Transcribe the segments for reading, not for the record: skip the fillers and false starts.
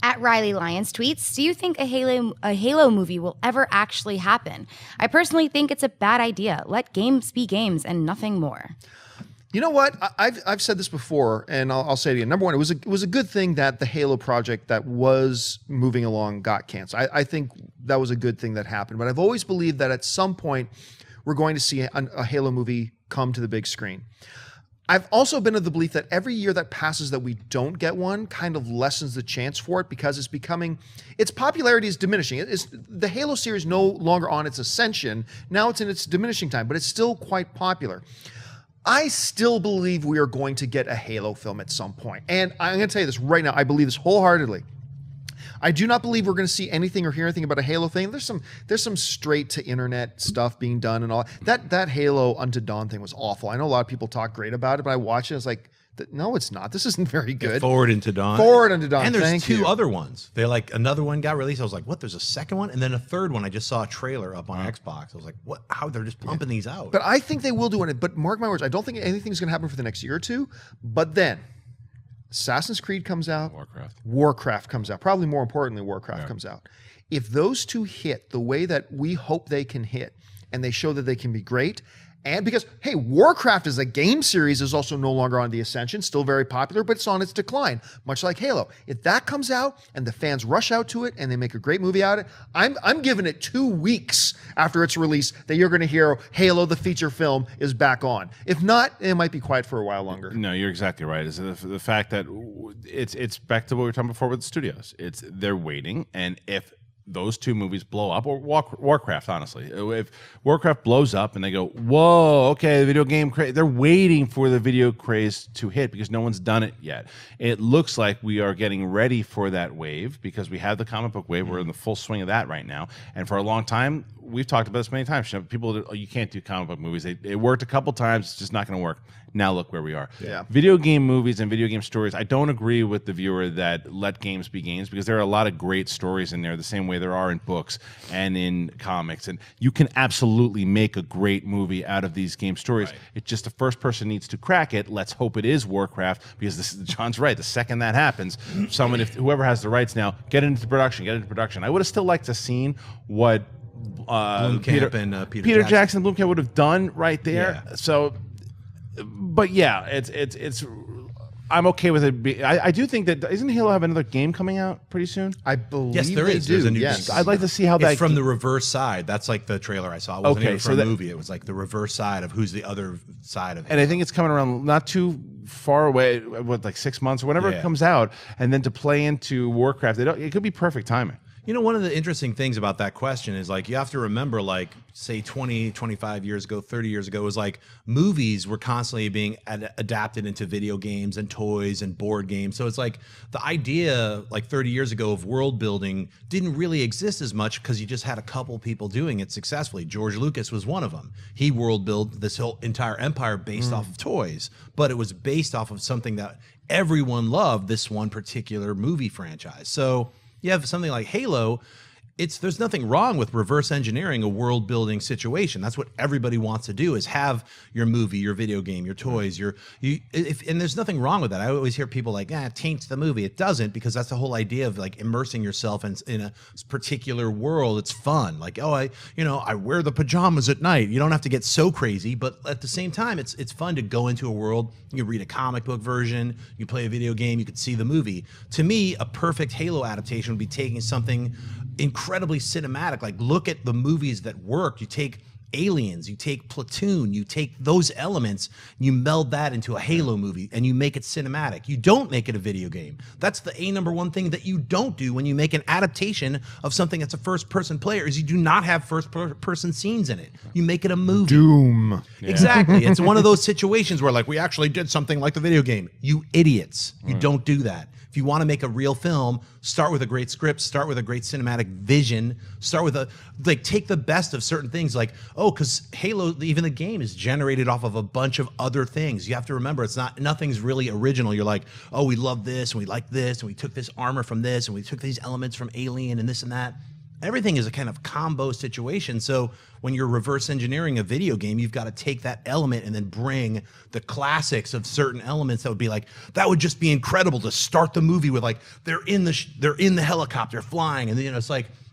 At Riley Lyons tweets, do you think a Halo movie will ever actually happen? I personally think it's a bad idea. Let games be games and nothing more. You know what? I've said this before, and I'll say it again. Number one, it was a good thing that the Halo project that was moving along got canceled. I think that was a good thing that happened. But I've always believed that at some point we're going to see a Halo movie come to the big screen. I've also been of the belief that every year that passes that we don't get one kind of lessens the chance for it, because its popularity is diminishing. The Halo series no longer on its ascension. Now it's in its diminishing time, but it's still quite popular. I still believe we are going to get a Halo film at some point. And I'm going to tell you this right now. I believe this wholeheartedly. I do not believe we're going to see anything or hear anything about a Halo thing. There's some straight to internet stuff being done and all. That Halo Unto Dawn thing was awful. I know a lot of people talk great about it, but I watched it. It's like, no, it's not. This isn't very good. Yeah, Forward Unto Dawn. Forward Unto Dawn. And there's Thank two you. other ones. They're like, another one got released. I was like, what? There's a second one? And then a third one. I just saw a trailer up on Xbox. I was like, what? How? They're just pumping these out. But I think they will do it. But mark my words, I don't think anything's going to happen for the next year or two. But then Assassin's Creed comes out. Warcraft comes out. Probably more importantly, Warcraft comes out. If those two hit the way that we hope they can hit, and they show that they can be great, and because, hey, Warcraft as a game series is also no longer on the ascension, still very popular, but it's on its decline, much like Halo. If that comes out and the fans rush out to it and they make a great movie out of it, I'm giving it 2 weeks after its release that you're going to hear Halo, the feature film, is back on. If not, it might be quiet for a while longer. No, you're exactly right. It's the fact that it's back to what we were talking before with the studios. They're waiting, and if those two movies blow up, or Warcraft, honestly. If Warcraft blows up and they go, whoa, okay, the video game craze, they're waiting for the video craze to hit because no one's done it yet. It looks like we are getting ready for that wave because we have the comic book wave. We're in the full swing of that right now. And for a long time, we've talked about this many times. People, you can't do comic book movies. It worked a couple times. It's just not going to work. Now look where we are. Yeah. Video game movies and video game stories, I don't agree with the viewer that let games be games, because there are a lot of great stories in there the same way there are in books and in comics. And you can absolutely make a great movie out of these game stories. Right. It's just the first person needs to crack it. Let's hope it is Warcraft, because John's right. The second that happens, whoever has the rights now, get into production. I would have still liked to seen what Peter Jackson and Blomkamp would have done right there. Yeah. So, but yeah, it's I'm okay with it. I do think that, isn't Halo have another game coming out pretty soon? I believe yes, there is. There's a new game. I'd like to see how that. It's from the reverse side. That's like the trailer I saw. It wasn't even from a movie. It was like the reverse side of who's the other side of it. And I think it's coming around not too far away, like 6 months or whenever it comes out, and then to play into Warcraft, it could be perfect timing. You know, one of the interesting things about that question is, like, you have to remember, like, say 20, 25 years ago, 30 years ago, it was like movies were constantly being adapted into video games and toys and board games. So it's like the idea, like 30 years ago, of world building didn't really exist as much because you just had a couple people doing it successfully. George Lucas was one of them. He world built this whole entire empire based off of toys, but it was based off of something that everyone loved, this one particular movie franchise. So you have something like Halo. There's nothing wrong with reverse engineering a world building situation. That's what everybody wants to do, is have your movie, your video game, your toys, and there's nothing wrong with that. I always hear people like, it taints the movie. It doesn't, because that's the whole idea of like immersing yourself in a particular world. It's fun. Like, I wear the pajamas at night. You don't have to get so crazy, but at the same time, it's fun to go into a world. You read a comic book version, you play a video game, you could see the movie. To me, a perfect Halo adaptation would be taking something incredibly cinematic. Like, look at the movies that work. You take Aliens, you take Platoon, you take those elements, you meld that into a Halo movie, and you make it cinematic. You don't make it a video game. That's the number one thing that you don't do when you make an adaptation of something that's a first-person player, is you do not have first-person scenes in it. You make it a movie. Doom. Exactly. It's one of those situations where, like, we actually did something like the video game. You idiots. You don't do that. If you want to make a real film, start with a great script, start with a great cinematic vision, start with take the best of certain things, because Halo, even the game, is generated off of a bunch of other things. You have to remember, nothing's really original. You're like, we love this, and we like this, and we took this armor from this, and we took these elements from Alien and this and that. everything is a kind of combo situation. So when you're reverse engineering a video game, you've got to take that element and then bring the classics of certain elements that would be like, that would just be incredible to start the movie with, like, they're in the helicopter flying, and you know,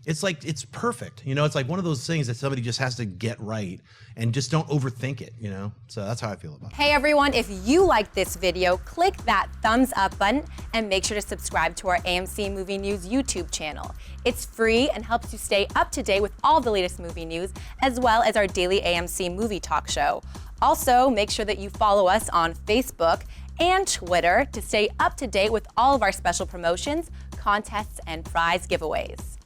it's perfect. You know, it's like one of those things that somebody just has to get right, and just don't overthink it, you know? So that's how I feel about it. Hey everyone, if you like this video, click that thumbs up button and make sure to subscribe to our AMC Movie News YouTube channel. It's free and helps you stay up to date with all the latest movie news, as well as our daily AMC movie talk show. Also, make sure that you follow us on Facebook and Twitter to stay up to date with all of our special promotions, contests, and prize giveaways.